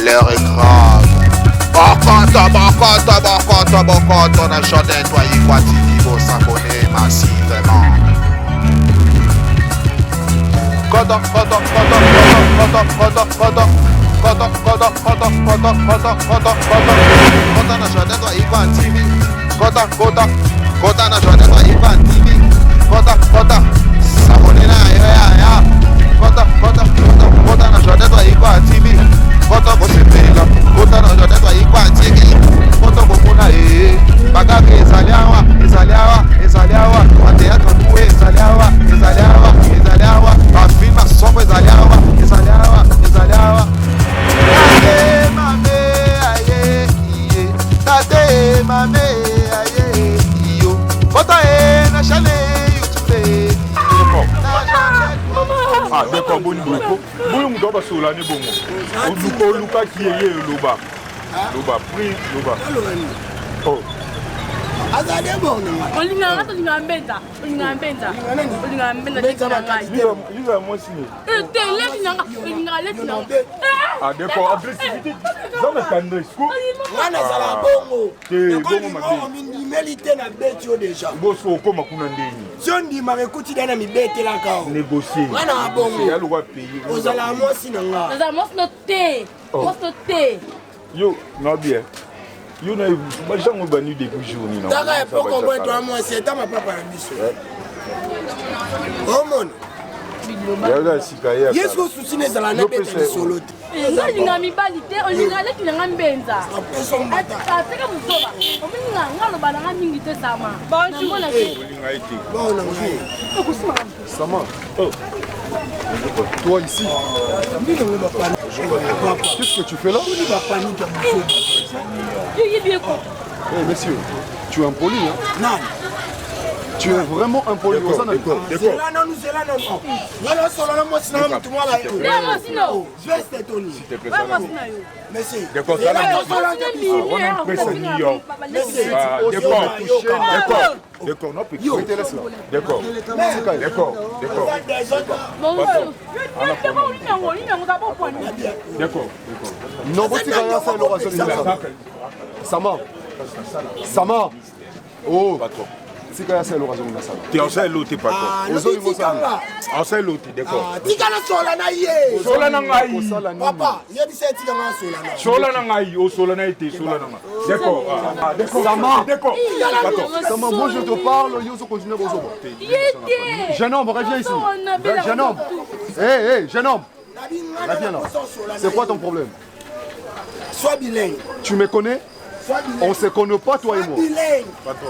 L'heure est grave. Bokoto, on a chanté toi Ikwati qui va s'abonner massivement. Koto, na chanté toi Ikwati TV. Kota na chanté toi Ikwati TV. Kota, s'abonner là, ya. Kota na chanté toi Ikwati TV. Kota kosepela, kota na chanté toi Ikwati TV. Kota komona bagage ezaliawa, mateatro tuwe ezaliawa, bafilm asombo ezaliawa. Tate mame aye, iyo. Kota na chale YouTube. Ah, d'accord, bon niveau. Bon, on doit sur l'année bon. On Luka qui est Loba. Loba, prix Loba. Oh. Azade bon. Olinga mbenda. Liga moi signé. Ah, d'accord, agressivité. Dans le candresco. Wana sala bongo. Bongo mandi. Milité na betio déjà. Boso koma kuna ndeni. Zondi marekuti dana mi bete la kao. Négocier. Wana bongo. Il a le droit de payer. Ozala mosi nanga. Ozala mosi noté. Yo, non bien. Yo na ba jango bani depuis journée non. Daga e poko boy toi moi c'est ta ma papa biso. Oh mon. Yaga sikaya. Yesko susine zala na bete solo. Olinga mibali te, olinga leki na mbenza. Apeso mbata. Ateka musoba. Olinga ngalo bana mingi te sama. Bonjour. Olinga ite. Bon na ngai. Sama. Oh. Toi ici. Qu'est-ce que tu fais là? Eh monsieur, tu es impoli hein? Non. Tu es vraiment impoli. C'est là non, c'est là non. Voilà solo la moi sinon tu vois là. Je vais t'étonner. Merci. D'accord, ça là. On a une presse à New York. D'accord, non, puis tu te laisses là. D'accord. D'accord. Non, vous tirez rien, c'est l'oration. Sama. Oh. C'est quand c'est l'oration de la salle. Tu es en salle l'autre, t'es pas toi. En salle l'autre, d'accord. Tikana solana ye. Solana ngai. Papa, il y a dit c'est tikana solana. Solana ngai, oh solana été, solana. D'accord. Sama. D'accord. Sama, moi je te parle, yo se continue à vous. Jeune homme, reviens ici. Jeune homme. Hé, jeune homme. Reviens là. C'est quoi ton problème? Sois bilingue. Tu me connais? On ne se connaît pas toi et moi.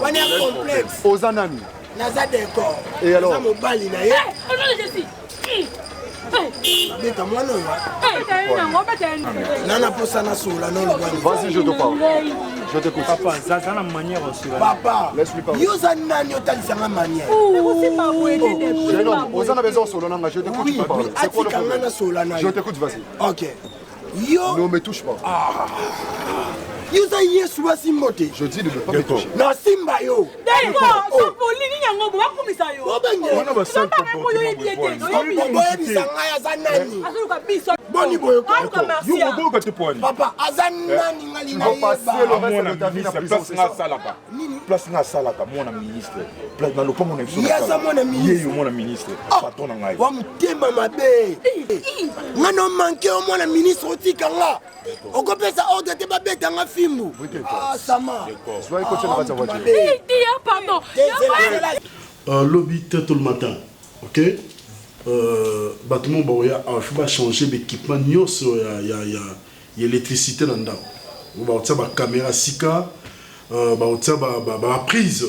On est complexe. Ozanani. Naza d'accord. Et alors? Vas-y, je te parle. Je t'écoute. Papa, ça a une manière aussi. Papa, laisse-lui parler. Jeune homme, Ozana besoin de Solana, je t'écoute, tu peux parler. C'est quoi le problème? Je t'écoute, vas-y. Ok. Yo. Ne me touche pas. Je dis de ne pas me toucher. Non, Simba yo. D'accord. Papa, Azanani ngali na passer le reste de ta vie en prison. Place na salaka mon ministre. Place na lo pas mon ministre. Mon ministre. Patron na ngai. Wa mutema mabe. Ngano manke o mwana ministre otikanga. Okopesa ordre te babeta nga fimbu. Ah sama. Soyez coaché dans votre voiture. Pardon. Lobby tout le matin. OK? Bâtiment boya, il faut changer d'équipement. Il y a l'électricité dans dedans. On va avoir une caméra Sika, la prise.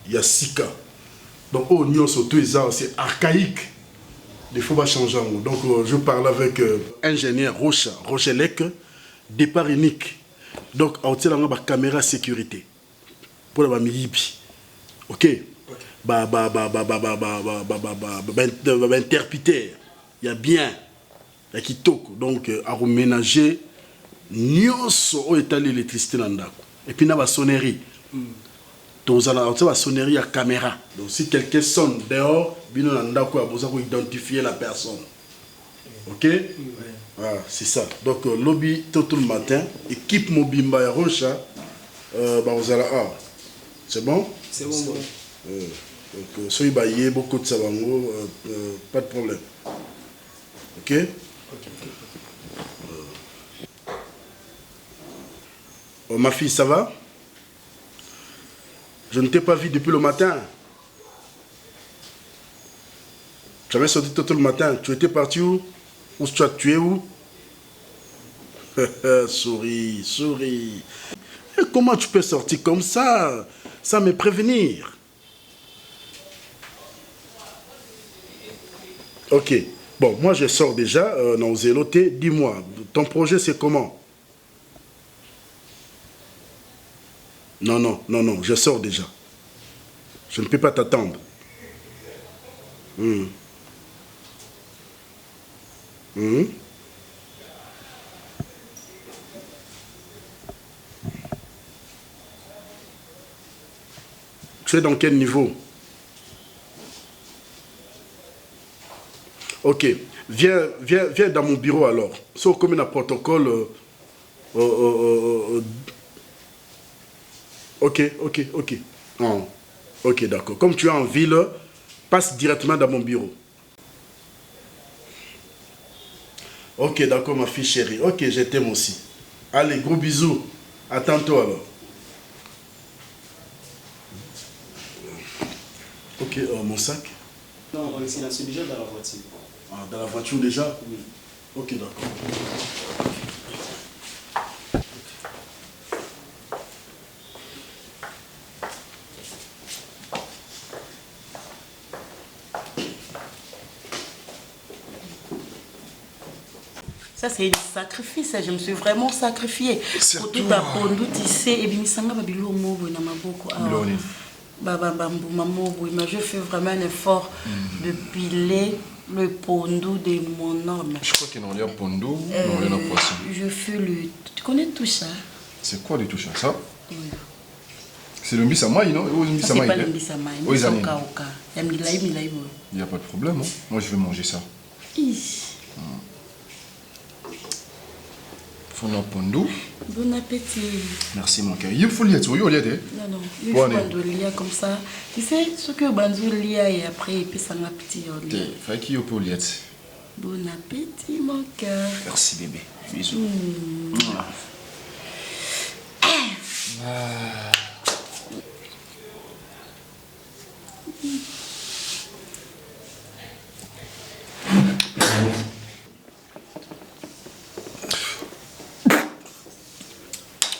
Il y a Sika. Donc c'est archaïque. Il faut changer. Donc je parle avec ingénieur Rochelec, départ unique. Donc on a une caméra sécurité pour la miyibi. OK? Interpréteur, il y a bien, il y a qui toque, donc à reménager, nous sommes étalé l'électricité dans le et puis il y a la sonnerie. Donc on a la sonnerie à caméra. Donc si quelqu'un sonne dehors, il y a besoin d'identifier la personne. Ok? Ah, c'est ça. Donc, lobby tout le matin, équipe Mobimba et Rocha, aux A. C'est bon? C'est bon. Donc, soyez baillés, beaucoup de sabango, pas de problème. Ok? Ma fille, ça va? Je ne t'ai pas vu depuis le matin. Tu avais sorti tout le matin. Tu étais parti où? Où tu es où? Souris, souris. Et comment tu peux sortir comme ça, sans me prévenir? Ok. Bon, moi je sors déjà. Non, Zéloté, dis-moi, ton projet c'est comment? Non, non, non, non, je sors déjà. Je ne peux pas t'attendre. Tu es dans quel niveau? Ok, viens dans mon bureau alors. Sauf comme un protocole. Ok. Oh, ok, d'accord. Comme tu es en ville, passe directement dans mon bureau. Ok, d'accord, ma fille chérie. Ok, je t'aime aussi. Allez, gros bisous. À tantôt alors. Ok, mon sac? Non, c'est déjà dans la voiture. Ah, dans la voiture déjà? Oui. Ok, d'accord. Ça, c'est un sacrifice. Je me suis vraiment sacrifiée. Pour tout à Pondou, tissé, et bien, ça m'a bilo mobo na maboko. Je fais vraiment un effort de piler le Pondou de mon homme. Je crois qu'il y a un Pondou, il y a un poisson. Je fais le... Tu connais tout ça? C'est quoi le tout ça? Oui. C'est le mbisamaï, non? C'est pas le mbisamaï. Il n'y a pas de problème. Moi, je vais manger ça. Fondant Pondou. Bon appétit. Merci mon cœur. Il faut lire, tu vois, non, il faut lire comme ça. Tu sais, ce que Banzo lit et après, il peut s'en appétit. Il faut qu'il y ait pour lire. Bon appétit, mon cœur. Merci bébé. Bisous.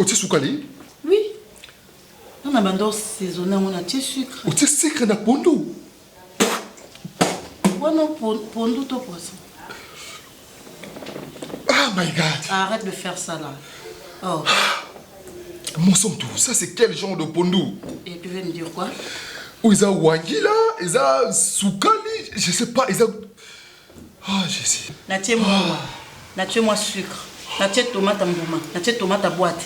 Tu sucré? Oui. On a bandé saisonné, on a du sucre. Tu sucre na Pondou? Ouais, non, Pondou, ton poisson. Oh my God. Arrête de faire ça là. Oh. Mon sang tout, ça c'est quel genre de Pondou? Et tu veux me dire quoi? Ou ils ont wangi là, ils ont soukali, je sais pas, ils ont... Ah, je sais. Natie-moi sucre. Natie tomate mbouma. Natie tomate boîte.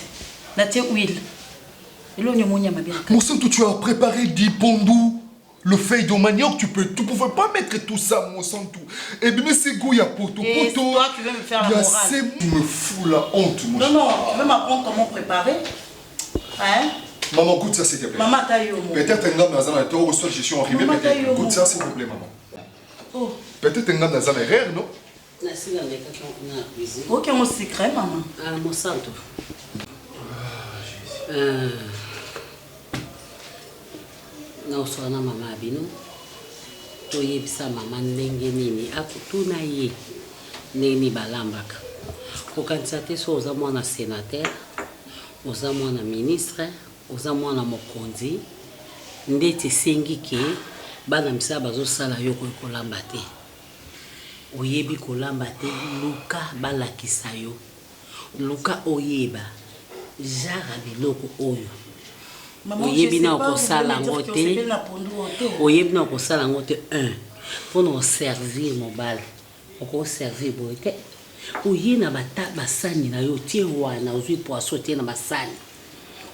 Natie huile. Mon sang tout, tu as préparé 10 Pondou. Le feuille de manioc, tu pouvais pas mettre tout ça, mon sang tout. Et bien, c'est Gouya pour tout. Et toi, tu veux me faire la morale. Tu me fous la honte, mon Non, tu veux m'apprendre comment préparer? Hein? Maman, goûte ça, s'il te plaît. Maman, t'as eu au moins. Peut-être un gars dans un tour, je suis arrivé, peut-être. Goûte ça, s'il te plaît, maman. Oh. Peut-être un gars dans un erreur, non? Ok, mon secret, maman. Ah, mon santo. naoswana mama bino toyebisa mama ndenge nini akutuna ye ndenge balambaka kokanisa te so oza mwana sénateur oza mwana ministre oza mwana mokonzi ndeti esengi ke bana misala bazosala yo kolamba te oyebi kolamba te luka balakisa yo luka oyeba jara biloko oyo oyebi na okosala ngo te oyebi na okosala ngo te 1 mpona oservir mobali okoservir boye te oye na basani na yo tie wana ozwi poisson tie na basani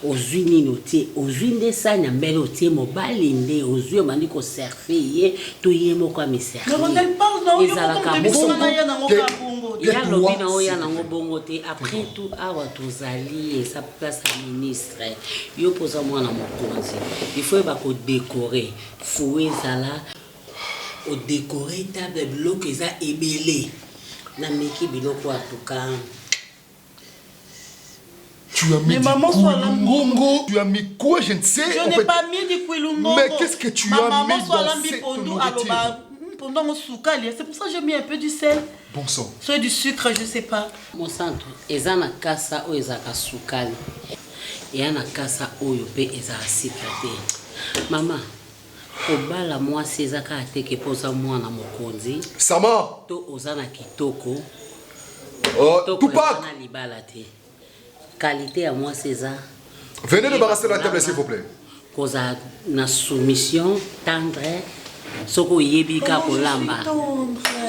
ozwi nini otie ozwi nde sani ya mbele otie mobali nde ozwi omandi koserve ye to ye moko amiserve ezalaka ya lobi na oyo ya nango bongo te après tout awa tozali eza place ya ministre yo poza mwana mokonzi il faut yeba kodécore fou ezala odécore table biloko eza ebele na meki biloko atuka. Tu as mis du Kouilungongo. Tu as mis quoi? Je ne sais. Je n'ai pas mis du Kouilungongo. Mais qu'est-ce que tu as mis dans cette nourriture? C'est pour ça que j'ai mis un peu du sel. Bon sang. Soit du sucre, je ne sais pas. Mon centre, eza na kasa o eza ka sukali. Et na kasa oyo pe eza secrété. Maman, obala moi seza ka ateke poza mwana mokonzi. Sama. To ozana kitoko. Tupac. Na libala te. Qualité à moi César. Venez débarrasser la table s'il vous plaît. Cause na soumission tendre. Soko yebi ka kolamba.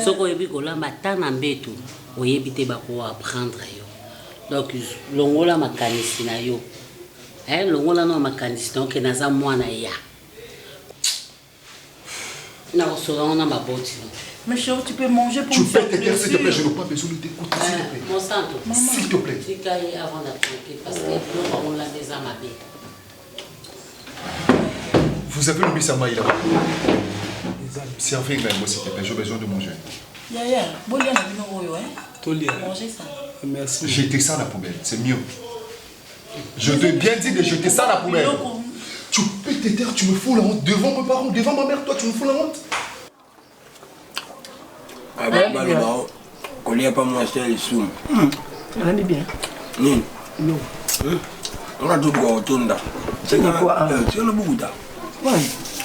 Soko yebi kolamba tana mbetu. Oyebi te bako apprendre yo. Donc longola makanisi na yo. Longola no makanisi donc naza mwana ya. Na osola on a ma boti. Mais chérie, tu peux manger pour tu me faire plaisir. Tu peux t'aider s'il te plaît, je n'ai pas besoin de t'écouter s'il te plaît. Mon centre. S'il te plaît. Tu cailles avant d'appliquer parce que on l'a déjà mabé. Vous avez le Bissama là. Servez même moi s'il te plaît, j'ai besoin de manger. Yaya, bon lien avec nous, hein? Mangez ça. Merci. Jetez ça à la poubelle, c'est mieux. Je t'ai bien dit de jeter ça à la poubelle. Tu peux te taire, tu me fous la honte devant mes parents, devant ma mère, toi tu me fous la honte. Ah ben, bah, qu'on n'y a pas moins cher les sous. On est bien. Non. Non. On a tout pour autonda. C'est quoi? C'est le bout là. Oui.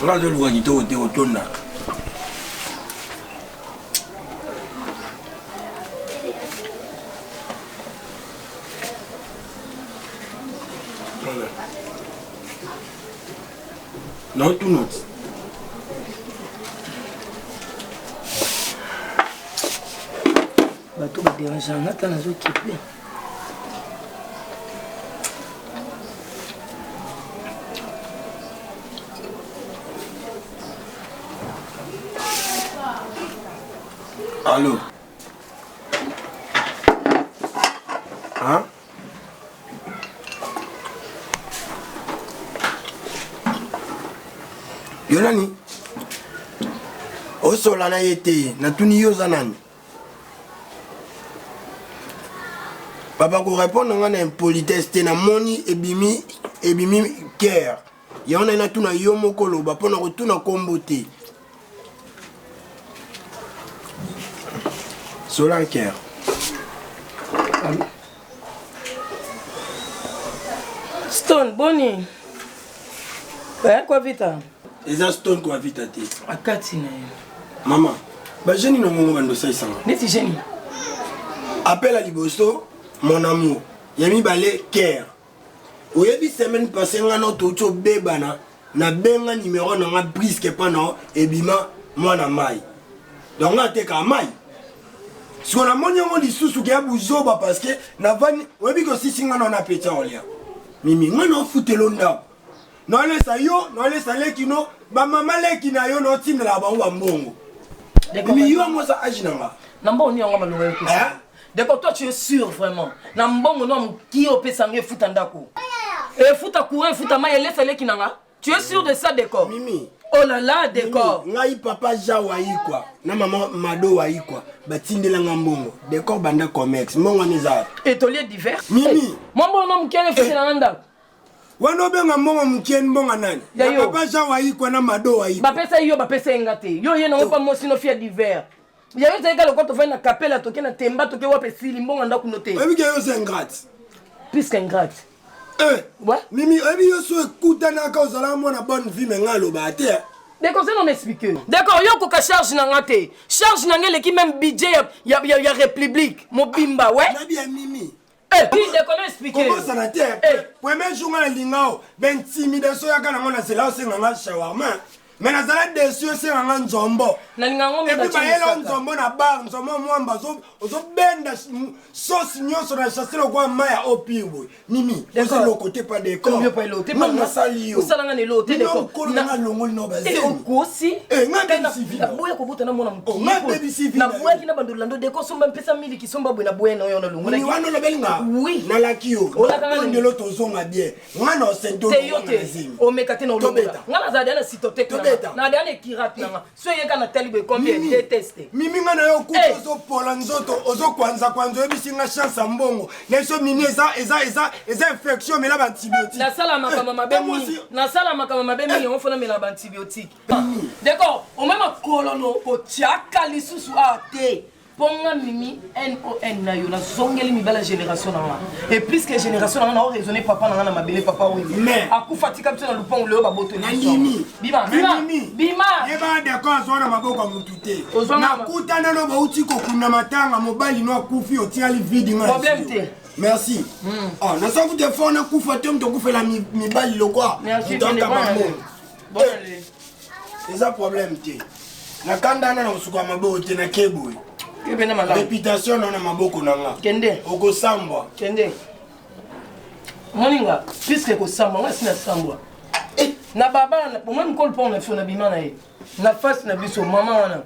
On a tout le voir qui t'es autonda. Non, tout non. Bateau va déranger en attendant les autres qui Allô? Hein? Yolani? Osola na yete, na tuni yoza nani? Papa ko répondre ngana impolitesse te na moni ebimi cœur. Ya on na tuna yo mokolo ba pona ko tuna kombo te. Solan cœur. Stone, Bonnie. Quoi vite? Eza Stone quoi vite te. Akati na. Maman, ba jeni no ngongo bando sai sanga. Neti jeni. Appelle à Liboso, mon amour. Yami balé cœur. Oyebi semaine passée ngana tocho bebana na benga numéro na nga brisque pana ebima mwana mai. Donc na te ka mai. Si on a mon yango lisusu ke abuzoba parce que na vani oyebi ko sisi ngana na pecha olia. Mimi ngana futelo ndako. Non laisse yo, non laisse lekino, ba mama lekina yo no tindela ba mbongo. Mimi yo mo sa ajinanga. Namba oni yango malonga ko. D'accord, toi tu es sûr vraiment. Na mbongo no ki opesanga futa ndako. Et futa courant, futa ma laisse lekinanga. Tu es sûr de ça d'accord? Mimi. Oh là là, d'accord. Ngai papa Jawa quoi. Na maman Mado wa quoi. Batindela ngambongo. D'accord banda comex. Monga neza. Étolier divers. Mimi. Mon bon homme qui est futa ndako. Wano benga mbongo mkien mbonga nani? Ya papa Jawa quoi na Mado wa ba pesa yo ba pesa ngate. Yo ye na pas mo sino fia divers. Ya yo teka lokota fa na capella toke na temba toke wa pesili mbonga ndako note. Ebi ke yo c'est ingrate. Plus qu'ingrate. Ouais. Mimi, yo so écoute na ka ozala mona bonne vie mais ngalo ba te. D'accord, c'est non m'expliquer. D'accord, yo ko ka charge na ngate. Charge na ngele ki même budget ya République, Mobimba, ouais. Na bien Mimi. Oui, d'accord, expliquer. Comment ça na te? Premier jour na lingao, ben intimidation ya kana mona c'est là c'est nganga shawarma. Mais nazala déçu c'est un nzombo. Et puis bayela nzombo na bar nzombo mwamba zo benda sauce nyonso na chasser le kwa maya opibo. Mimi, c'est le côté pas de corps. Combien pas l'autre? Pas na sali. Usala ngane l'autre de corps. Na longo no bazi. Et okosi. Ngana civil. Na boya ko buta na mona mki. Na baby civil. Na boya kina bandolando de corps somba mpesa mili ki somba bwe na boya na yo na longo. Ni wana lo belinga. Oui. Na lakio. On de l'autre zonga bien. Ngana sento. O mekate na olobeta. Ngana za dana sitote. Na dana kirat na. So yeka na talibe combien détesté. Mimi ngana yo kuto zo pola nzoto ozo kwanza ebisinga chance mbongo. Neso mini eza infection mais la antibiotique. Na sala makama mabemi. Na sala makama mabemi on fona mela antibiotique. D'accord, o même kolono o tiaka lisusu ate. Ponga mimi NON na yo na zongeli mi bala génération na. Et puisque génération na a raisonné papa na mabele papa oui. Mais akufatika mtona lupongo leo baboto na nimi. Bima. Yeba d'accord zona maboko mutute. Na kutana no bauti ko kuna matanga mobali no akufi otiali vide nga. Problème te. Merci. Ah, na sangu te fona kufa te mto kufela mi bali lokwa. Merci. Bon allez. C'est ça problème te. Na kanda na usuka maboko te na kebo. Réputation na maboko nanga. Kende. Oko samba. Kende. Moninga, puisque ko samba, moi sina samba. Na baba na pour même kol pon na fona bima na e. Na face na biso mama wana.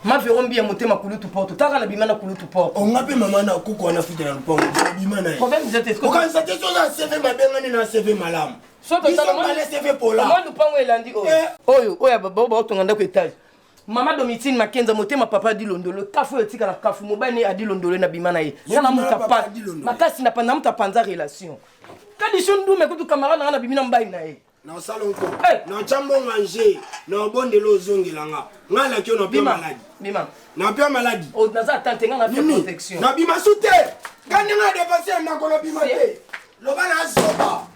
Ma verron bien monter ma kulutu porte. Taka na bima na kulutu porte. On ngape mama na kuko na fute na lupango. Bima na e. Problème zete ko. Quand ça te so na CV mabenga ni na CV malam. So to tala mo na CV pola. Moi lupango elandi oyo. Oyo baba otonganda ko étage. Mama Domitine Makenza motema papa di londolo kafu etika na kafu mobane adi londolo na bimana ye ngana mutapa makasi na panda mutapanza relation kadi shundu mekutu camarade na bimina mbai na ye na salon ko na chambo manger na bondelo zongilanga ngala kyo na pia maladi bima na pia maladi o naza tante ngana fait protection na bima sute kandi nga dépasser na ko na bima te lobana azoba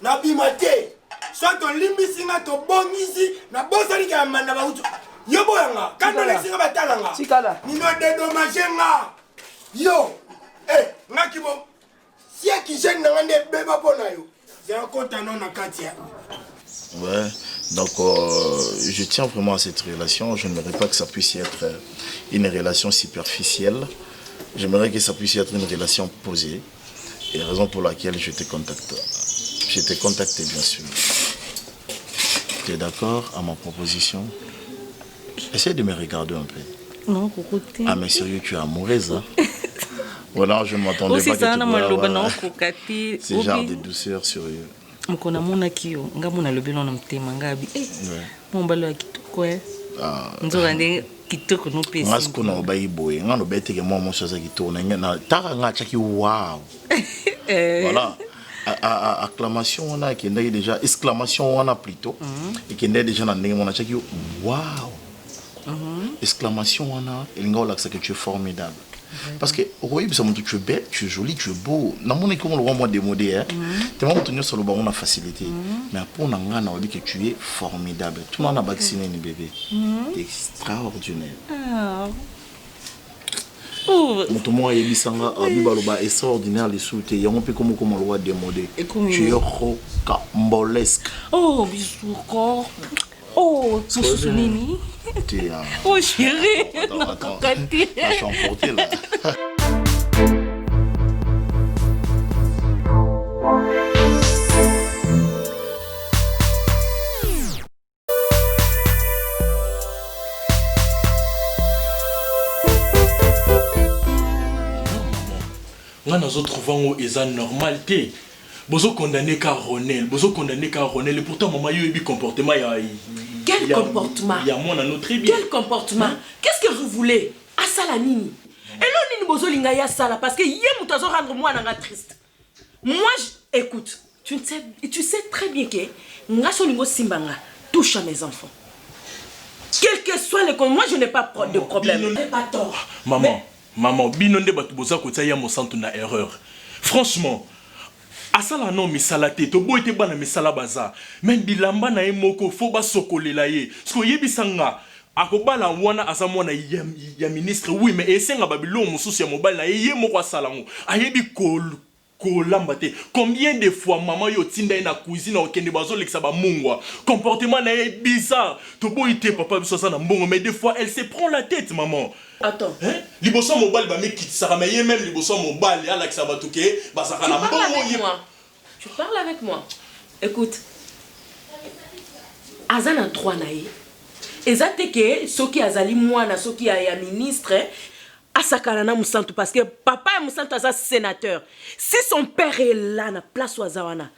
na bima te soit on limbisi nga to bongisi na bosani ka manda ba utu yobo yanga kando lesinga batalanga tikala nino dédommager nga yo ngaki bo si ki jeune na ngande beba pona yo c'est un compte non na katia. Ouais, donc je tiens vraiment à cette relation. Je n'aimerais pas que ça puisse être une relation superficielle. J'aimerais que ça puisse être une relation posée. Et raison pour laquelle je te contacte. Je t'ai contacté bien sûr. Tu es d'accord à ma proposition? Essaye de me regarder un peu. Non, Kokoti. Ah mais sérieux, tu es amoureuse hein? Voilà, je ne m'attendais pas que tu vois ce genre de douceur sérieux. Mkona mona kio, nga mona lobelo na mtema ngabi. Mombalo kitoko nzoka ndenge kitoko no pesi. Nga sikona obayi boye, nga no beteke mo mo chaza kitoko na taka nga chaki wow. Voilà. Acclamation on a qui est déjà exclamation on a plutôt et qui est déjà dans mon achaki wow. Exclamation on a il y a que tu es formidable. Parce que oui, tu es belle, tu es jolie, tu es beau. Dans mon école, on va démodé. Tu vas tenir sur le bas, on a facilité. Mais pour nous, on a dit que tu es formidable. Tout le monde a vacciné les bébés. Tu es extraordinaire. Tout le monde est extraordinaire. Les sous, il y a un peu comme on le voit démodé. Tu es rocambolesque. Oh, bisous, corps. Oh, c'est Nini. Oh, chérie. Attends. Je suis emporté là. Nga nazo trouvant eza normalité. Bozo condamné car Ronel, et pourtant maman yo ebi comportement ya quel comportement? Il y a moi dans notre bien. Quel comportement? Qu'est-ce que vous voulez? Asala nini? Et là nini bozo linga ya sala parce que yé mutazo rendre moi nanga triste. Moi écoute, tu sais très bien que nga solingo simbanga touche à mes enfants. Quel que soit le moi je n'ai pas de problème. Je n'ai pas tort. Maman, binonde batu boza ko tsaya mo santu na erreur. Franchement, asala non misalate to bo ete bana misala baza. Men bilamba na emoko fo ba sokolela ye. Sko yebisanga akobala wana asa mwana ya ministre oui mais esenga babilo mususu ya mobile na ye moko asala ngo. Ayebi kolu kolambate. Combien de fois maman yo tinda na cuisine au kende bazo leksa ba mungwa. Comportement na bizarre. Tobo ite papa biso ça na mbongo mais des fois elle se prend la tête maman. Attends. Hein? Liboso mobile ba me kitisa mais même liboso mobile ala leksa ba tuke ba saka na mbongo. Tu parles avec moi. Écoute. Azana droit na ye. Ezate ke soki azali mwana soki ya ministre asakana na musantu parce que papa est musantu asa sénateur. Si son père est là na place wazawana,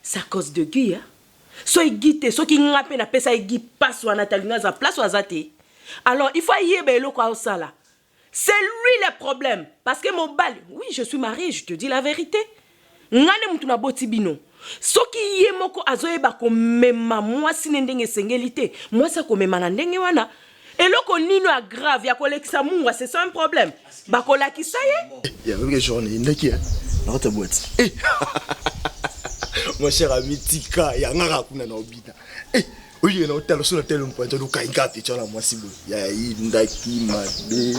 c'est à cause de Guy. Hein? So Guy soki ngape na pesa Guy passe wana talinga za place wazate. Alors il faut yebe eloko osala. C'est lui le problème parce que mon bal, oui, je suis mariée, je te dis la vérité. Ngane mutu na botibino. Soki ye moko azoyeba ko mema mwasi ndenge sengelité, mwasi ko mema na ndenge wana. Eloko nino a grave ya kolekisa mungwa, c'est ça un problème. Ba kolakisa ye. Il y a même des journées ndaki hein. Dans ta boîte. Eh. Mon cher ami Tika, ya ngara kuna na obita. Eh. Oui, na hotel sur l'hôtel on peut dire kainga te tala mwasi bo. Ya ndaki mabe.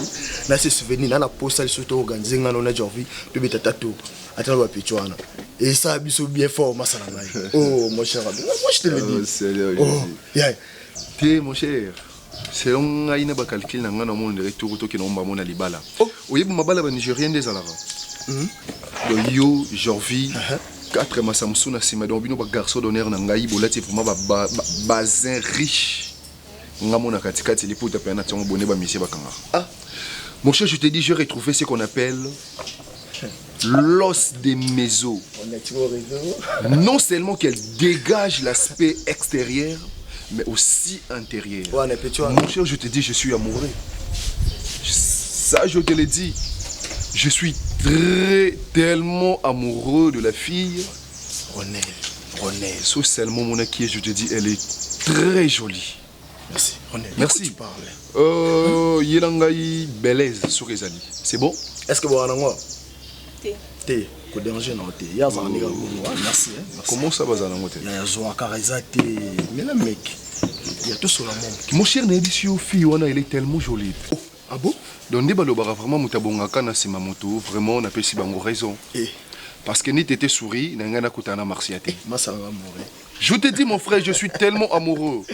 Na se souvenir na posta surtout organiser ngana na Jorvi, to beta tato. Attends va pichwana. Et ça a bien fort, ma salamaï. Oh, mon cher ami. Moi, je te le dis. Oh, yeah. T'es, mon cher. C'est un aïna ba calcul na ngana mon retour to ki na mba mona libala. Oh, oye bu mabala ba nigérien des alara. Le yo Jorvi 4 ma Samsung na sima don bino ba garçon d'honneur na ngai bolati pour ma ba bazin riche. Ngamona katikati li pour ta pena tongo bonne ba monsieur ba kanga. Ah. Mon cher, je te dis, j'ai retrouvé ce qu'on appelle l'os des mésos. Non seulement qu'elle dégage l'aspect extérieur, mais aussi intérieur. Mon cher, je te dis, je suis amoureux. Ça, je te l'ai dit. Je suis tellement amoureux de la fille. René. Sauf seulement mon acquis, je te dis, elle est très jolie. Merci. René, merci. Tu parles. Yelangai Belaise sur Ezali. C'est bon? Est-ce que vous avez un Thé. Ko déranger non thé. Ya za ndika merci. Comment ça va za nango thé? Ya zo akaraza thé. Mais le mec, il y a tout sur la monde. Mon cher Nebisio fille wana elle est tellement jolie. Oh, ah bon? Donc ne balobara vraiment mutabongaka na sima moto, vraiment on appelle si bango raison. Parce que ni t'étais souri, n'engana kutana marsiate. Masala amoureux. Je te dis mon frère, je suis tellement amoureux.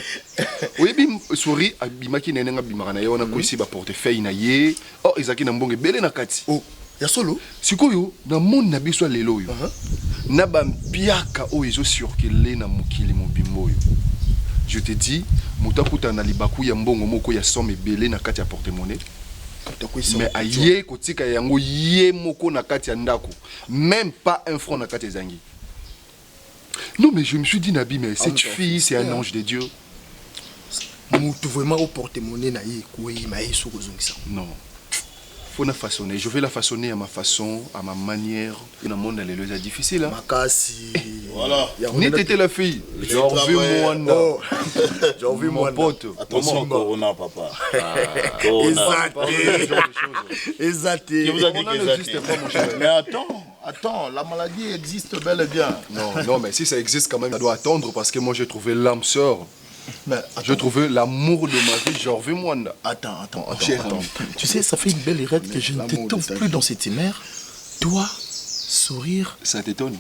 Oui, bim souri abimaki nenenga bimarana ya wana ko ici ba portefeuille na ye. Oh, ezaki na mbonge belé na kati. Oh. Ya solo sikoyo na monde na biso lelo yo na bampiaka o ezo circuler na mokili mobimbo yo. Je te dis mutakuta na libaku ya mbongo moko ya somme belé na kati ya porte-monnaie. Mais aye kotika yango ye moko na kati ya ndako, même pas un franc na kati zangi. Non mais je me suis dit Nabi, mais cette fille c'est un ange de Dieu. Mutu vraiment au porte-monnaie na ye ko yi ma yeso kozongisa. Non. Faut la façonner. Je vais la façonner à ma façon, à ma manière. Et dans le monde, elle est difficile. Hein? Makasi. Voilà. Ni t'étais la fille. J'ai envie moi. J'ai envie mon pote. Attention, Corona, papa. Exacté. Je vous ai dit que n'existe pas, mon cher. Mais attends, la maladie existe bel et bien. Non, mais si ça existe quand même, ça doit attendre parce que moi j'ai trouvé l'âme sœur. Je trouvais l'amour de ma vie, genre Mwanda. Attends. Tu sais, ça fait une belle erreur que je ne te trouve plus dans cette mère. Toi, sourire. Ça t'étonne?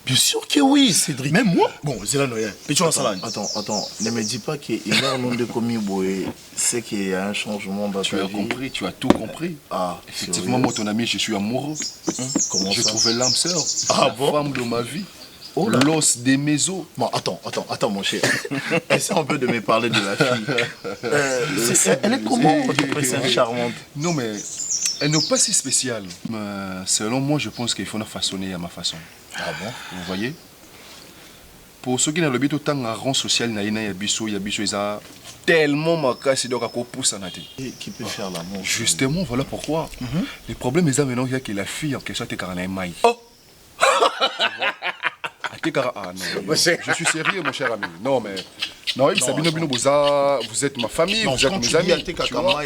Bien sûr que oui, Cédric. Même moi? Bon, c'est là, Attends, ne me dis pas qu'il y a un nom de commis, c'est qu'il y a un changement dans Tu as compris, tu as tout compris. Ah, effectivement, moi, ton ami, je suis amoureux. Comment je trouvais l'âme sœur, la femme de ma vie. Oh l'os des mésos. Bon, attends, mon cher. Essaie un peu de me parler de la fille. Elle est comment, votre princesse charmante? Non, mais elle n'est pas si spéciale. Mais selon moi, je pense qu'il faut la façonner à ma façon. Ah bon? Vous voyez? Pour ceux qui n'ont pas autant de rang social, il y a biso, tellement makasi donc à pousse en athée. Qui peut faire l'amour? Justement, voilà pourquoi. Le problème est maintenant que la fille en question est carrément maï. Oh! Ah non, je suis sérieux mon cher ami. Non mais non, vous êtes ma famille, non, vous êtes mes amis. Tu vois?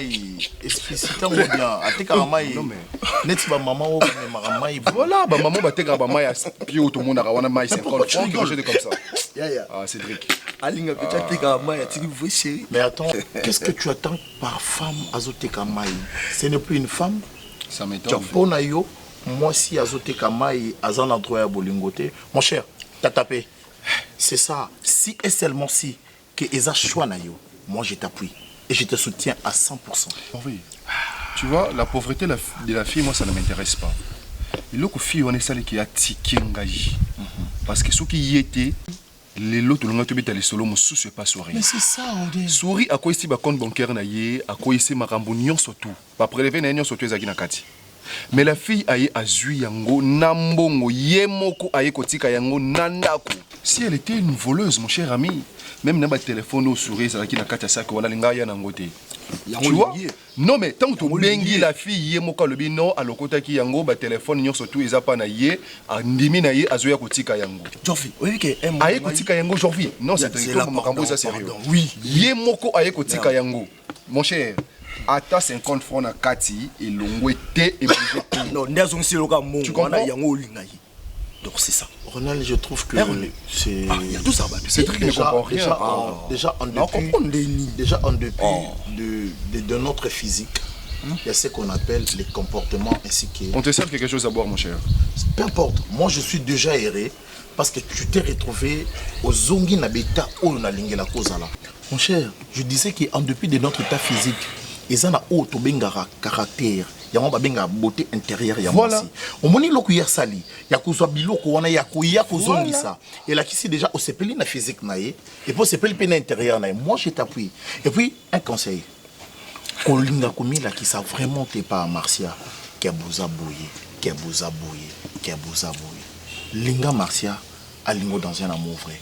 Explicitement bien. Non mais net ba maman o maman voilà, ba maman ba teka ba mai pio tout le monde a wana mai 50 francs comme ça. Ah Cédric. Alinga que tu teka mai, tu veux chérie. Mais attends, qu'est-ce que tu attends par femme azoteka mai? Ce n'est plus une femme. Ça m'étonne. Pona yo moi si azote kamai azan endroit à bolingote, mon cher, t'as tapé. C'est ça. Si et seulement si que Eza choix na yo, moi je t'appuie et je te soutiens à 100%. Oui. Tu vois, la pauvreté de la fille, moi ça ne m'intéresse pas. Il y a des filles on est celle qui a tiqué ngaji. Parce que ceux qui y étaient, les lots de l'ongatu beta les solo mon sous pas souris. Mais c'est ça, on dit. Souris à quoi ici ba compte bancaire na yé, à quoi ici ma rambonion surtout. Pas prélever na nyon surtout ezaki na kati. Mais la fille aye azui yango nambongo yemoko aye kotika yango nandako. Si elle était une voleuse mon cher ami, même na ba téléphone au souris ezaki na kati ça que wala linga ya nangote. Tu vois? Non mais tant que tu bengi la fille yemoko le bino à lokota ki yango ba téléphone nyon surtout ezapa na yé andimi na yé azoya kotika yango. Jofi, oui que aye kotika yango Jofi. Non c'est comme makambo ça sérieux. Oui, yemoko aye kotika yango. Mon cher, ata 50 francs na kati et longwete et non, ndazong si loka mon. Tu comprends? Yango lingai. Donc c'est ça. Ronald, je trouve que c'est... Il y a tout ça. C'est très déjà en dépit de notre physique, il y a ce qu'on appelle les comportements ainsi que... On te sert quelque chose à boire, mon cher. Peu importe. Moi, je suis déjà erré parce que tu t'es retrouvé au zongi nabeta ou na lingela kozala. Mon cher, je disais qu'en dépit de notre état physique, ils ont un autre caractère. Il y a une beauté intérieure. Voilà. On m'a dit que hier sali, il y a que biloko wana ya kuya kozongi ça. Et là ici déjà au sepeli na physique naé et pour sepeli pe na intérieur naé. Moi je t'appuie. Et puis un conseil. Kolinga komi là qui ça vraiment t'es pas à Marcia qui a bouza bouillé. Linga Marcia a lingo dans un amour vrai.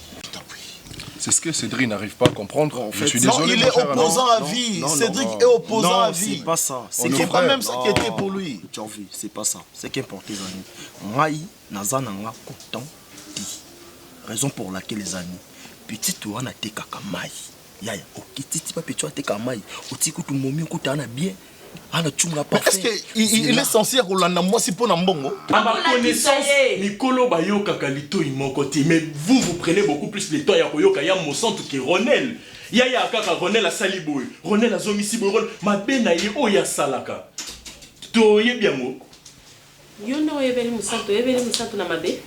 C'est ce que Cédric n'arrive pas à comprendre. En fait, je suis non, désolé. Il est opposant à vie. Cédric est opposant à vie. C'est pas ça. C'est pas même ça qui était pour lui. C'est pas ça. C'est qu'importe les amis. Moi, nazananga content. Raison pour laquelle les amis. Petit toi na te kakamai. Yaya, ok, titi pas petit toi te kakamai. Oti kutu momi kutu ana bien. Parce qu'il est censé rouler moi si pour Nambongo. À ma connaissance, Nicolo Bayoka Kalito il mon côté. Mais vous prenez beaucoup plus le temps. Il y a mon centre qui est Ronel. Il y a Kaka Ronel à Saliboy. Ronel à Zomisiboy. Ma benaye o ya Salaka. Toye bien mo. Yo no ebeli musanto na mabe.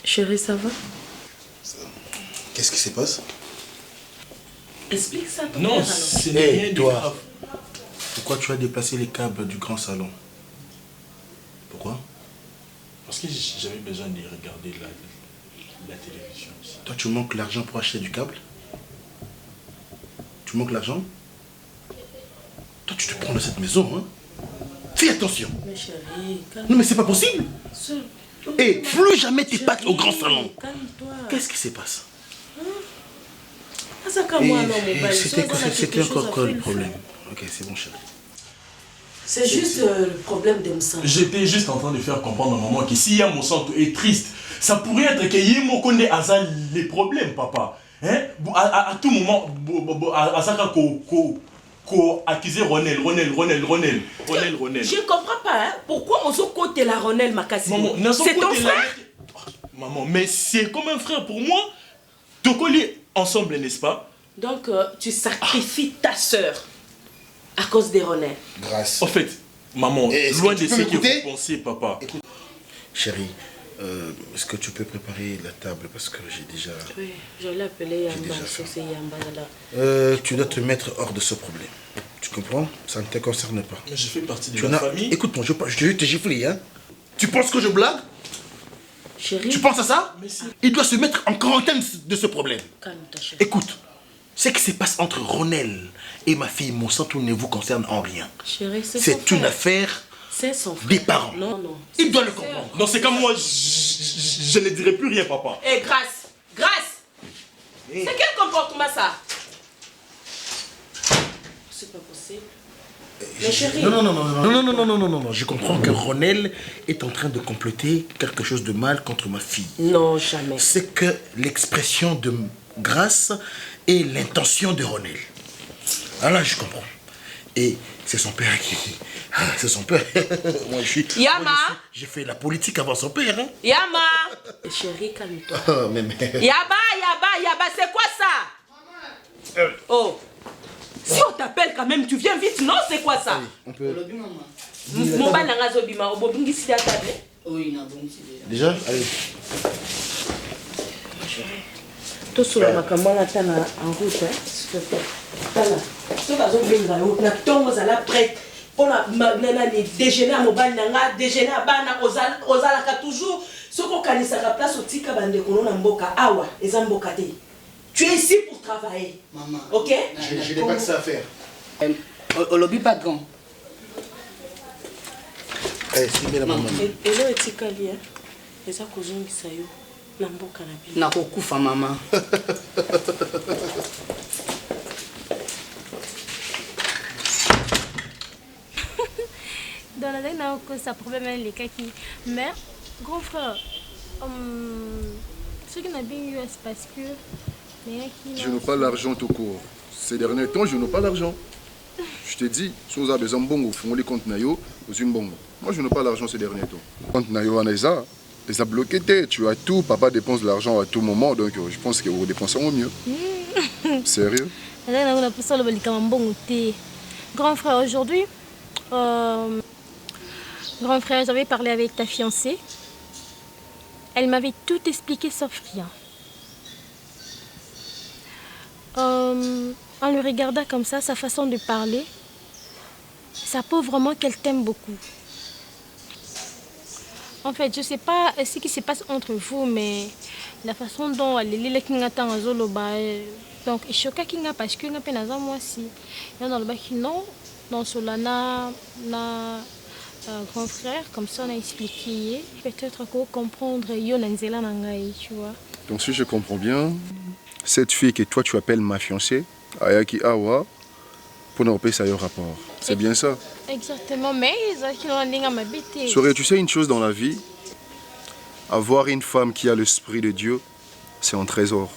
Chérie, ça va? Qu'est-ce qui se passe? Explique ça. Non, c'est rien de grave. Pourquoi tu as déplacé les câbles du grand salon? Pourquoi? Parce que j'avais besoin de regarder la télévision aussi. Toi, tu manques l'argent pour acheter du câble? Tu manques l'argent? Toi, tu te prends de cette maison, hein? Fais attention! Mais chérie, non, mais c'est pas possible! Et plus jamais tes pattes au grand salon! Calme-toi! Qu'est-ce qui se passe? C'était encore quoi le problème? Ok, c'est bon, chérie. C'est juste le problème de Moussa. J'étais juste en train de faire comprendre à maman que si Yamoussan est triste, ça pourrait être que Yemo Konde a les problèmes, papa. Hein? À tout moment, à ça qu'on accuser Ronel. Je comprends pas, hein? Pourquoi on se côté la Ronel Makassi? C'est ton frère? Maman, mais c'est comme un frère pour moi. Tokoli ensemble, n'est-ce pas? Donc, tu sacrifies ta sœur à cause des Ronel. Grâce. En fait, maman, loin de ce que vous pensez, papa. Écoute, chérie, est-ce que tu peux préparer la table parce que j'ai déjà... Oui, je l'ai appelé Yamba. Tu dois te mettre hors de ce problème. Tu comprends? Ça ne te concerne pas. Mais je fais partie de la famille. Écoute-moi, je vais te gifler, hein? Tu penses que je blague? Chérie. Tu penses à ça? Il doit se mettre en quarantaine de ce problème. Calme-toi, chérie. Écoute, ce qui se passe entre Ronel et ma fille Monsanto ne vous concerne en rien. Chérie, c'est une affaire des parents. Non. Il doit le comprendre. Non, c'est comme moi, je ne dirai plus rien, papa. Eh, Grâce. C'est quel comportement ça? C'est pas possible. Mais chérie. Non. Je comprends que Ronel est en train de comploter quelque chose de mal contre ma fille. Non, jamais. C'est que l'expression de grâce et l'intention de Ronel. Alors je comprends. Et c'est son père qui... c'est son père. Moi, Yama. J'ai fait la politique avant son père. Hein? Yama. Chérie, calme-toi. Oh, mais... Yaba, c'est quoi ça? Oh. Si on t'appelle quand même, tu viens vite, non? C'est quoi ça? On peut... Mon bal n'a pas bima, au bobingi si table. Oui, non, bon, Déjà? Allez. Tout sur la macamala en route, s'il te plaît. Voilà. Tu vas au na tongo za la prête. Pour la déjeuner à mobile nanga, déjeuner à bana ozala ka toujours. Ce qu'on kanisa la place au tika bande kono na mboka awa, ezamboka te. Tu es ici pour travailler. Maman. OK? Je n'ai pas que ça à faire. Olobi patron. C'est bien la maman. Et là, etika lia. Eza kozongisa yo na mboka na bino. Nakokufa maman. Dans la dernière ça problème les cas qui mais grand frère ce qui n'a bien eu c'est parce que je n'ai pas l'argent tout court. Ces derniers temps, je n'ai pas l'argent. Je te dis, si vous avez besoin de bongo, vous les comptes nayo, vous avez bongo. Moi, je n'ai pas l'argent ces derniers temps. Compte nayo aneza, les a bloqué. Tu as tout, papa dépense de l'argent à tout moment, donc je pense que vous dépensez au mieux. Sérieux? Grand frère, aujourd'hui, grand frère, j'avais parlé avec ta fiancée. Elle m'avait tout expliqué sauf rien. En le regardant comme ça, sa façon de parler, ça prouve vraiment qu'elle t'aime beaucoup. En fait, je ne sais pas ce qui se passe entre vous, mais la façon dont elle est donc je suis choquée parce que je suis moi aussi. Non, dans Solana, grand frère, comme ça on a expliqué. Peut-être qu'on comprendre tu vois. Donc si je comprends bien, cette fille que toi tu appelles ma fiancée, Ayaki Awa, pour nous repérer ça y rapport. C'est bien ça? Exactement, mais Souris, tu sais une chose dans la vie, avoir une femme qui a l'esprit de Dieu, c'est un trésor.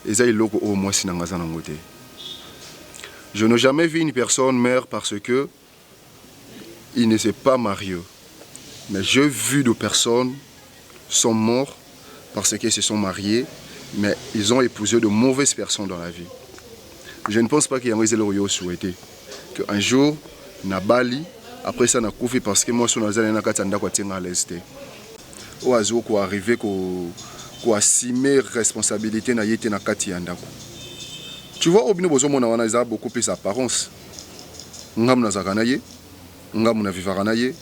Et ça, au moins, je n'ai jamais vu une personne mère parce que il ne s'est pas marié. Mais j'ai vu des personnes qui sont mortes parce qu'ils se sont mariés, mais ils ont épousé de mauvaises personnes dans la vie. Je ne pense pas qu'il y a un souhaité qu'un jour, na Bali, après ça, na koufi parce que moi, je suis à l'est. Au hasard, qu'on arrive, qu'on assume responsabilité na yete na kati yandako. Tu vois, au bino mon a beaucoup plus d'apparence. Ngam na zakanaye, ngam na vivaranaye,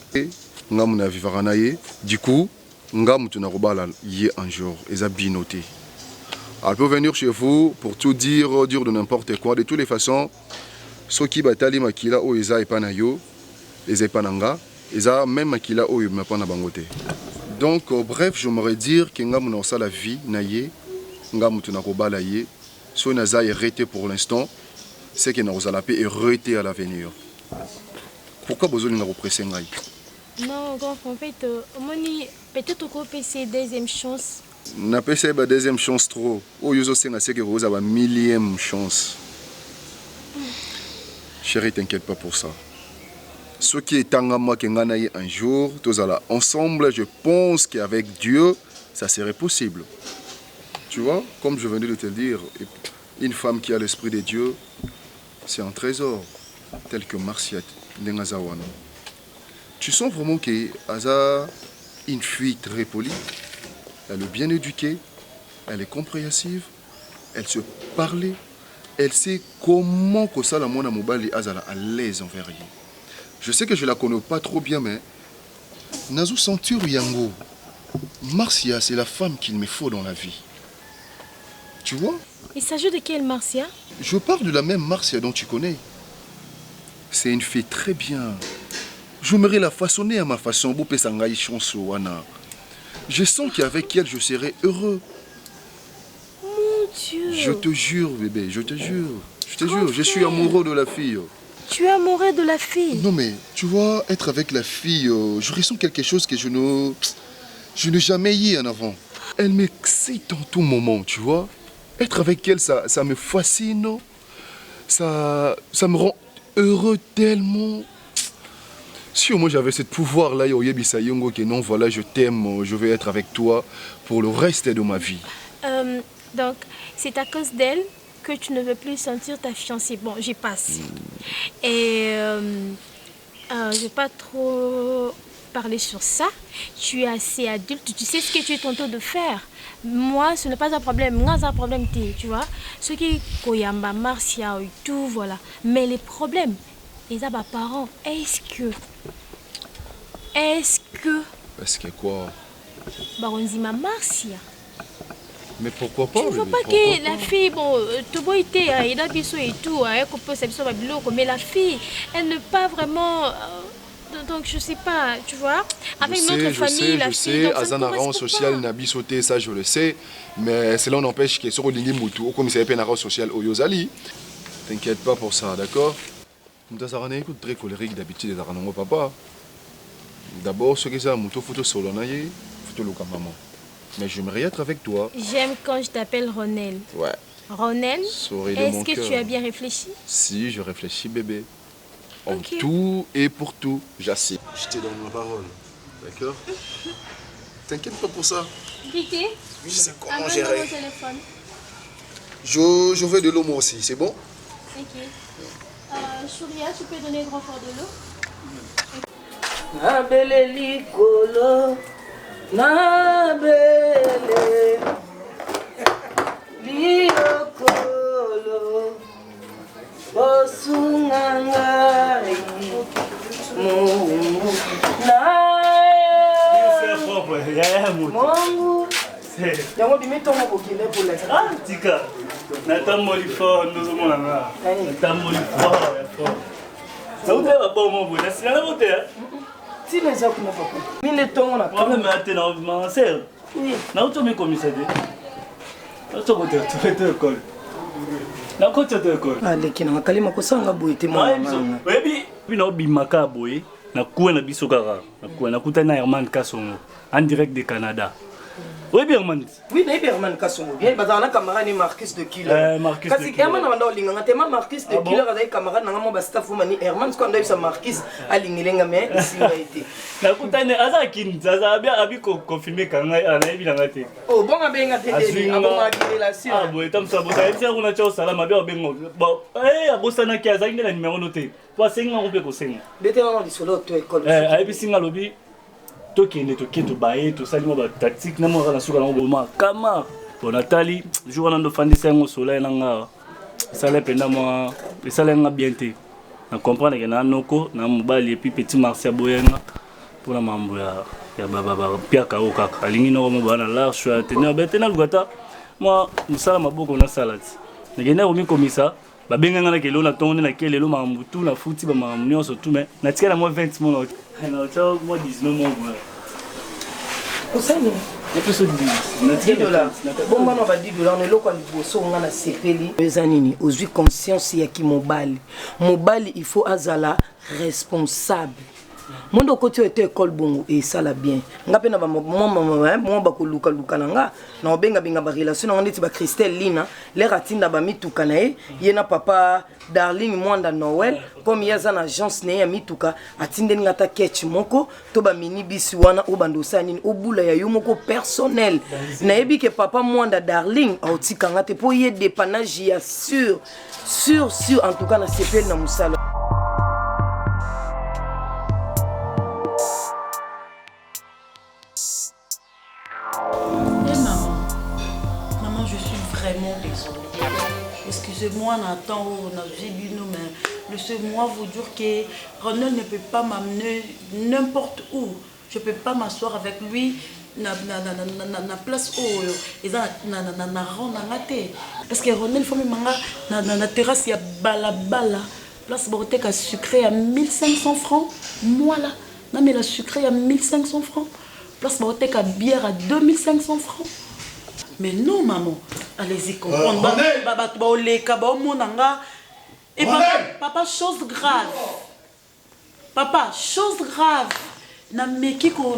ngam na vivaranaye. Du coup, ngam tu na robala yé un jour, et binoté. Elle peut venir chez vous pour tout dire de n'importe quoi. De toutes les façons, ceux qui batali makila o eza epanayo, eza epananga, eza même makila o mapana bangote. Donc bref, j'aimerais dire que ngam na ça la vie naye, ngam tu na robala yé, so naza hérité pour l'instant, c'est que na osala pe hérité à l'avenir. Pourquoi besoin de represser ngai? Non, en fait, peut-être qu'on peut essayer deuxième chance. Na pesa ba deuxième chance trop. O yozo senga c'est que vous avez millième chance. Chérie, t'inquiète pas pour ça. Ce qui est tangama kenganaye un jour, tous là ensemble, je pense qu'avec Dieu, ça serait possible. Tu vois, comme je venais de te le dire, une femme qui a l'esprit de Dieu, c'est un trésor, tel que Marciat Nengazawana. Tu sens vraiment qu'elle a une fille très polie. Elle est bien éduquée, elle est compréhensive, elle se parle, elle sait comment que ça la mona mobile est à l'aise envers elle. Je sais que je la connais pas trop bien, mais Nazu sentir Yango, Marcia, c'est la femme qu'il me faut dans la vie. Tu vois? Il s'agit de quelle Marcia? Je parle de la même Marcia dont tu connais. C'est une fille très bien. J'aimerais la façonner à ma façon. Je sens qu'avec elle, je serai heureux. Mon Dieu. Je te jure, bébé, je te jure. Je te jure, je suis amoureux de la fille. Tu es amoureux de la fille? Non, mais tu vois, être avec la fille, je ressens quelque chose que je n'ai jamais eu en avant. Elle m'excite en tout moment, tu vois. Être avec elle, ça me fascine. Ça me rend heureux tellement. Si au moins j'avais ce pouvoir-là, que non, voilà, je t'aime, je vais être avec toi pour le reste de ma vie. Donc, c'est à cause d'elle que tu ne veux plus sentir ta fiancée. Bon, j'y passe. Et je vais pas trop parler sur ça. Tu es assez adulte, tu sais ce que tu es en train de faire. Moi, ce n'est pas un problème. Moi, c'est un problème, tu vois. Ce qui Koyamba, Marcia et tout, voilà. Mais les problèmes, les abats parents, est-ce que quoi? Baronzima Marcia. Mais pourquoi pas? Tu ne vois pas que la fille, bon, tout beau était, il a biso et tout, mais la fille, elle ne pas vraiment. Donc je sais pas, tu vois. Avec notre famille, la fille. Je sais, Azan social n'a sauté, ça je le sais. Mais cela n'empêche que sur le ligne Moutou, comme c'est un rang social au Yozali. T'inquiète pas pour ça, d'accord? Moutazarane écoute très colérique d'habitude des Aranongo papa. D'abord, ce que c'est un Moutou photo solonaye, photo loka maman. Mais j'aimerais être avec toi. J'aime quand je t'appelle Ronel. Ouais. Ronel, est-ce que tu as bien réfléchi? Si, je réfléchis bébé. En Ok. tout et pour tout, j'assiste. Je te donne ma parole. D'accord? T'inquiète pas pour ça. Kiki, Je sais comment amène gérer. mon téléphone. Je veux de l'eau moi aussi, c'est bon? Ok. Chouria, tu peux donner grand fort de l'eau? Nabele likolo, nabele liokolo, bosungangai, mungu mongu. Yango bimetongo kokile pula. Ah, tika. Natamoli fort, nous sommes là. Natamoli fort, fort. Ça vous fait pas bon mon c'est la beauté hein. Si les gens ne font pas. Mine tongo na. Moi même maintenant ma sœur. Oui. Na auto me commissaire. Na auto côté tu école. Na côté de école. Ale kina kalima ko sanga boyete mo. Webi, bino bimaka boye. Na kuwa na biso kaka. Na kuwa na kuta na Herman Kasongo en direct du Canada. Oui, Herman. Oui, mais Herman Kasongo. Bien, parce que camarade ni Marcus de Killer. Marcus de Killer. Herman a ndoli nganga tema Marcus de Ah Killer bon? avec camarade ngamo ba staff mani Herman ko ndayi sa Marcus alingilenga mais ici a été. Na kutane aza kin zaza abi ko confirmer kanga ana ebi na ngate. Oh, bon abenga tete abo ma relation. Ah bon, etam sa bosa eti ko na chao salama be obengo. Bon, abosa na kia za ngela numéro noté. Po senga on peut ko senga. Bete na di solo to école. Abi singa lobi. Tokende toketo baye to salima ba tactique na mo na suka na boma kama bon Nathalie jour na ndo fandisa ngo sola nanga sala penda moi sala nga bien te na comprendre que na noko na mobali et puis petit Marcia boyenga pour la mambo ya baba pia ka okaka alingi no mo bana la choix tenir bete na lugata moi musala maboko na salati ngena ko mi komisa ba benga na kelo na tonde na kelelo mambo tout na futi ba mambo nyonso tout mais na tika na moi 20 mon non, ciao, moi 19 mois. Au Seigneur. Il y a plus de 10 dollars. Bon, on va 10 dollars. On est là quand on a CPL. Les années, aujourd'hui, conscience, il y a qui mobile. Mobile, il faut azala responsable. Mon do côté était école bongo et ça la bien. Ngape na ba maman ba ko luka nanga na benga ba relation na ndeti ba Christelle Lina les ratinda ba mituka na ye na papa Darling Mwanda Noël comme yaza na agence ne ya mituka atinde ngata ketch moko to ba mini bisi wana o bandosa nini obula ya yo moko personnel na yebi ke papa Mwanda Darling autika ngate po ye dépannage ya sûr en tout cas na CPL na musala. Excusez-moi, Nathan, mais laissez-moi vous dire que Ronald ne peut pas m'amener n'importe où. Je ne peux pas m'asseoir avec lui na place où ils ont parce que Ronald faut me na terrasse il y a bala place boteka sucré à 1500 francs. Moi là, non mais la sucré à 1500 francs. Place boteka bière à 2500 francs. Mais non, maman, allez-y comprendre. Et papa, chose grave. Papa, chose grave. Na meki ko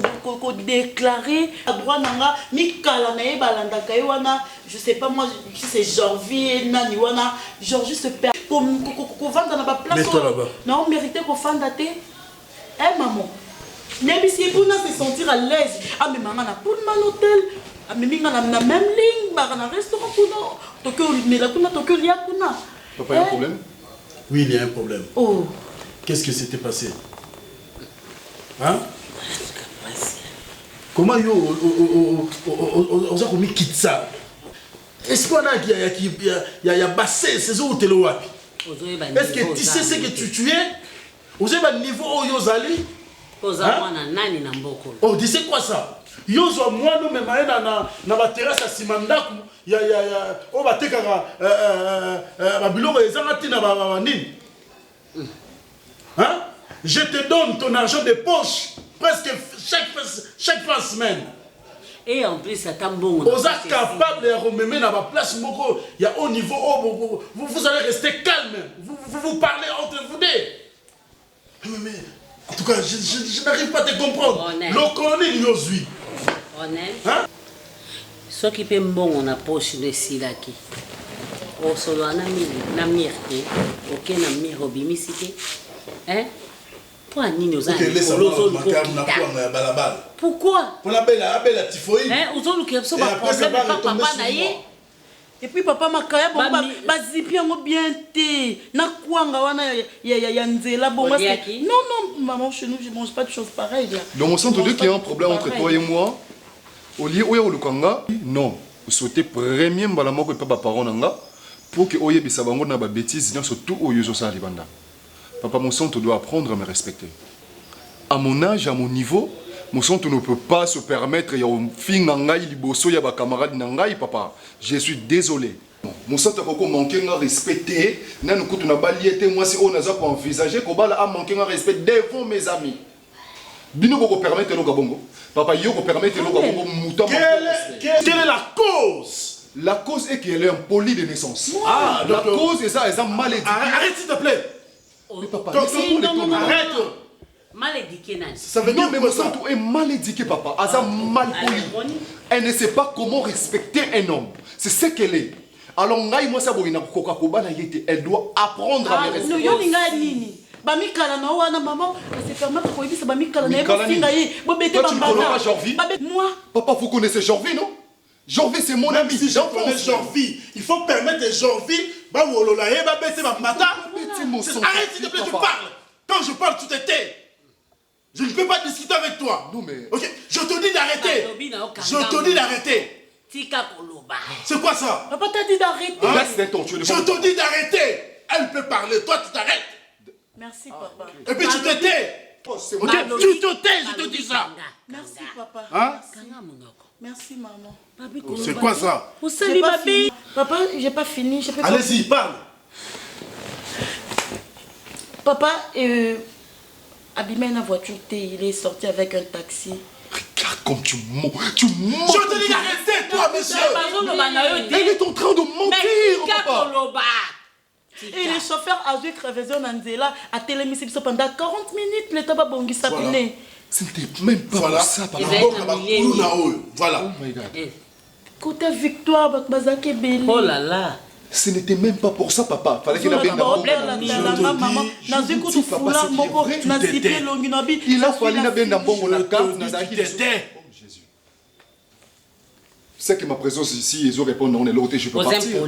déclarer à droit nanga mi kala na e balanda kaiwana je sais pas moi si c'est janvier nani wana genre juste perd ko vendre na ba place non mérité ko fanda te maman même si pour se sentir à l'aise ah mais maman na pour mal hôtel Amemi na même ligne, bah na restaurant kuna. Tokyo mais là kuna Tokyo lia kuna. Papa, il y a un problème? Oui, il y a un problème. Oh. Qu'est-ce qui s'était passé? Hein? Comment yo on a commis quitte ça? Est-ce qu'on a y a bassé ces autres là? Est-ce que tu sais ce que tu es? Vous avez un niveau où vous allez? Oh, tu sais quoi ça? Yo zo moi no même na ba terrasse à Simandaku, ya on va te kaka ba biloko ezanga tina ba nini? Hein? Je te donne ton argent de poche presque chaque fin de semaine. Et en plus, ça t'a bon. Vous êtes capable de remettre dans ma place, il y a haut niveau, vous allez rester calme. Vous parlez entre vous deux. Mais en tout cas, je n'arrive pas à te comprendre. Le colonel Yozui. Honnête. Hein? Ce qui peut bon, on a poche de Silaki. Au solo, on a mis la myrte. Ok, on a mis Robimisité. Hein? Pourquoi? Pour la belle typhoïde. Et puis papa makaya bon bazipi yango bien té na kwanga wana ya nzela bon parce que non maman chez nous je mange pas de choses pareilles là. Donc on sent tous deux qu'il y a un problème entre toi et moi. Au lieu où le kanga non, vous souhaitez premier mbala moko et papa parent nanga pour que oye bisabango na ba bêtises surtout au yozo sa libanda. Papa, mon sang, tu dois apprendre à me respecter. À mon âge, à mon niveau, mon sang, tu ne peux pas se permettre. Il y a un film nangai, liboso, il y a un camarade nangai, papa. Je suis désolé. Mon sang, tu as manqué de respecter. Tu n'as pas lié, moi, si on a pas envisagé qu'on a manqué de respect devant mes amis. Bino ko permettre le gabongo. Papa, yo ko permettre le gabongo mouton. Quelle est la cause? La cause est qu'elle est impoli de naissance. Ah, la cause est ça, elle est mal éduquée. Arrête s'il te plaît. Mais papa, non, arrête. Mal éduqué, ça veut dire que mon sang est mal éduqué, papa. Elle est mal poli. Elle ne sait pas comment respecter un homme. C'est ce qu'elle est. Alors, moi, ça elle doit apprendre à me respecter. Bamikala na wana maman, c'est fermé pour éviter ça bamikala na finga yi. Toi tu ne connais pas Jorvi? Moi. Papa, vous connaissez Jorvi, non? Jorvi c'est mon ami. Si je connais Jorvi, il faut permettre à Jorvi ba wolola e ba bete ba mata. Arrête s'il te plaît, tu parles. Quand je parle, tu te tais. Je ne peux pas discuter avec toi. Non mais OK, je te dis d'arrêter. Je te dis d'arrêter. C'est quoi ça? Papa t'a dit d'arrêter. Je te dis d'arrêter. Elle peut parler, toi tu t'arrêtes. Merci papa. Et puis tu te tais. OK, tu te tais, je te dis ça. Merci papa. Hein? Merci maman. C'est quoi ça? Papa, j'ai pas fini. Allez-y, parle. Papa, abîmé la voiture, il est sorti avec un taxi. Regarde comme tu mens. Je te dis d'arrêter, toi, monsieur. Elle est en train de mentir, papa. Et le chauffeur a joué crevaison Nanzela à télémission pendant 40 minutes. Le tabac bongi sapiné. Ce n'était même pas voilà. Ça, papa. Voilà. Oh my God. Côté victoire, Bazake Belli. Oh là là. Ce n'était même pas pour ça, papa. Fallait qu'il ait un problème. Il a fallu un bon la carte. Jésus. C'est que ma présence ici, ils ont répondu non, l'autre, je peux partir.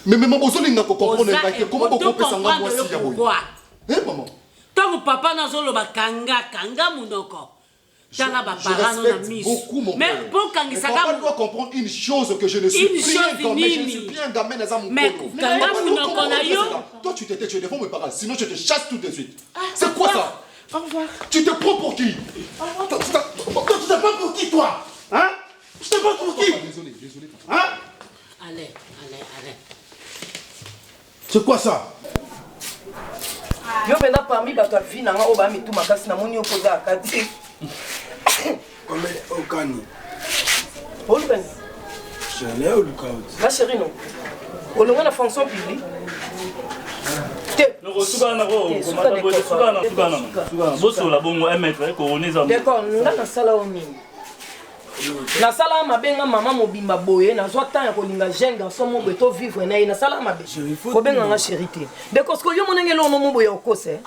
Mais maman, vous allez comprendre comment vous pouvez s'engager moi si pourquoi? Hein, maman? Tant que papa n'a pas le kanga mounoko. Beaucoup mon mais père. pour quand ça papa doit comprendre une chose que je ne suis plus un gamin, je ne suis plus un gamin dans un mais toi tu t'étais, tu es devant mes parents, sinon je te chasse tout de suite. C'est quoi ça? Au revoir. Tu te prends pour qui? Toi tu te prends pour qui toi? Hein? Tu te prends pour qui? Désolé. Hein? Allez. C'est quoi ça? Yo benda parmi bato vie na nga oba mitu makasi na moni opoza akati. Comme Okani. Olben. Je l'ai au lookout. La chérie non. Olonga na fonction publique. D'accord, nga na sala o nini. Na sala mabenga mama mobimba boye na zo temps ya kolinga jeune garçon mo beto vivre na ye na sala mabe. Ko benga nga chérie te. De kosko yo monenge lo no mo boye okose.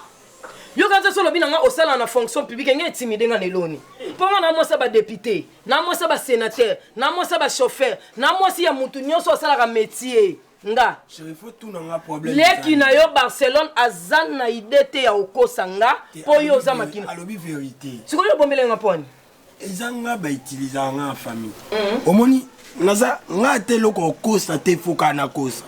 Yo quand ça lobi nanga osala na fonction publique ngai timide nga neloni. Ponga na moi ça ba député, na moi ça ba sénateur, na moi ça ba chauffeur, na moi si ya mutu nyonso osala ka métier. Nga. Faut tout nanga problème. Leki na yo Barcelone azan na idée ya okosa nga po yo za makina. Alobi vérité. Siko yo bombele nga poni. Ezanga ba utiliser nga famille. Omoni naza nga te loko okosa te foka na kosa.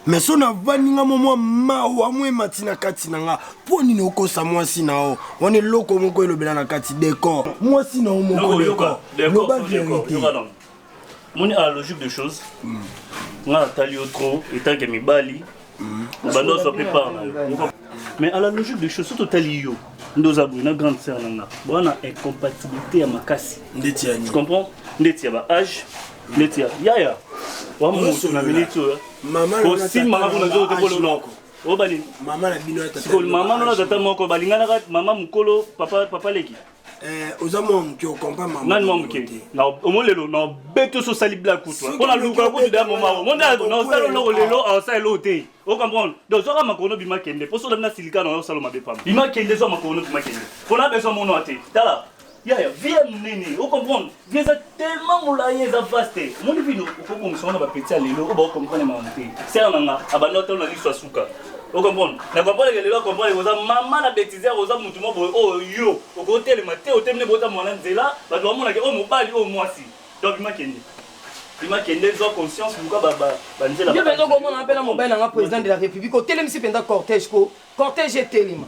Mais si on a vaninga momo mawa mwe matina kati nanga poni no kosa moi si nao on est loko moko elobela na kati décor moi si nao moko décor mon à la logique de choses nga tali trop étant que mi bali bando so prépare mais à la logique de choses surtout tali yo ndoza bu na grande sœur nanga bona incompatibilité ya makasi ndetia tu comprends ndetia ba âge ndetia yaya wa mo na minute maman aussi maman vous n'avez pas le nom oh bali maman la bino tata maman na tata moko balingana maman mukolo papa leki ozamo mkyo kompa maman nan mo mke na omolelo na beto so sali black kutwa on a luka ko de maman monda na salo no lelo en salo te o comprendre donc so ma kono bima kende poso na silika na salo mabe pam bima kende so ma kono bima kende on a besoin mon ate tala yaya viens nene o comprendre viens tellement moulaye za vaste mon vino ko ko msona ba petit lelo o ba comprendre maman te c'est nanga abano to na liswa suka o comprendre na comprendre que lelo comprendre ko za maman na bêtiser ko za mutu mo o yo o ko tele mate o temne bota mwana nzela ba do mona ke o mobali o mwasi donc bima kende zo conscience luka ba nzela yo bendo ko mona apela mobile nga président de la république o tele misi penda cortège ko cortège telima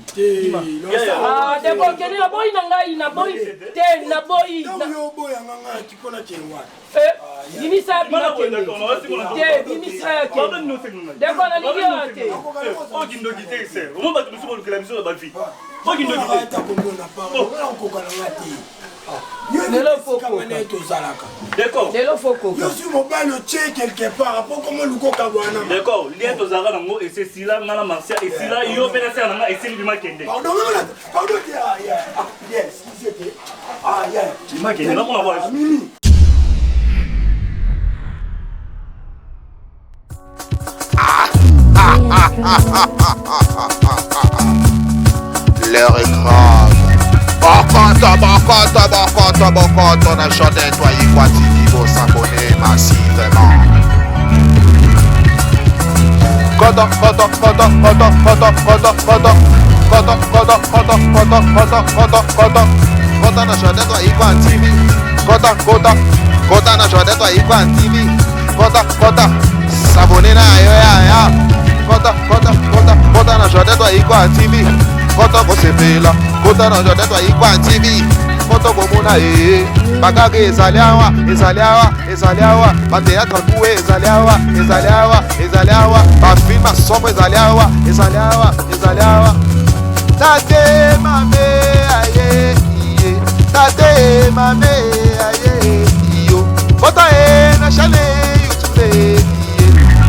ah d'accord kene na boy na boy te na boy yo boy nga kipona chewa Bimisa bima kende te bimisa kende d'accord na ligia te o gindo gite se o mo ba tu so ko la mission ba vie o gindo gite ta ko na pa o ko kana ngati Lelo foko. D'accord. Lelo foko. Je suis mobile tché quelque part. Pour comment le coca wana. D'accord. Lien to zara nango et c'est si là ngala marcia et si là yo penasa nanga et c'est bima kende. Pardon. Yes, c'était. Ah yeah. Bima kende na kona voir. L'heure est grave. Bokoto, na chanté toi y quoi il faut s'abonner massivement. Koto na chanté toi y quoi TV. Koto na chanté toi y quoi TV. Koto s'abonner na ya. Koto na chanté toi y quoi TV. Koto ko sepela. Koto na chanté toi y quoi TV. Koto komuna bakage ezaliawa bateatre kuwe ezaliawa bafilm asombo ezaliawa tate mame aye iyo kota na chane youtube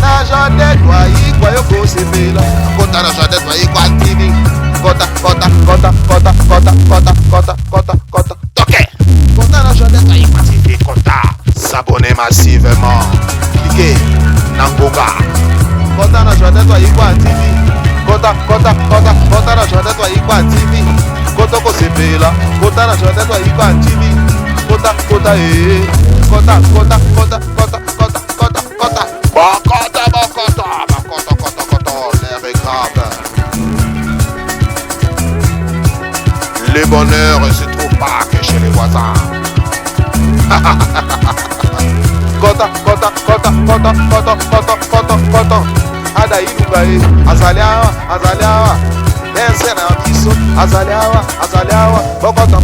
na jode toi ikwa yoko sepela kota na jode toi ikwa tv kota toke kota na jode toi ikwa tv kota s'abonner massivement cliquez nangoga kota na jode toi ikwa tv kota na jode toi ikwa tv kota ko sepela kota na jode toi ikwa tv kota l'air est grave. Le bonheur se trouve pas que chez les voisins. Kota ada ilugae azaliawa Bensena biso azaliawa bokoto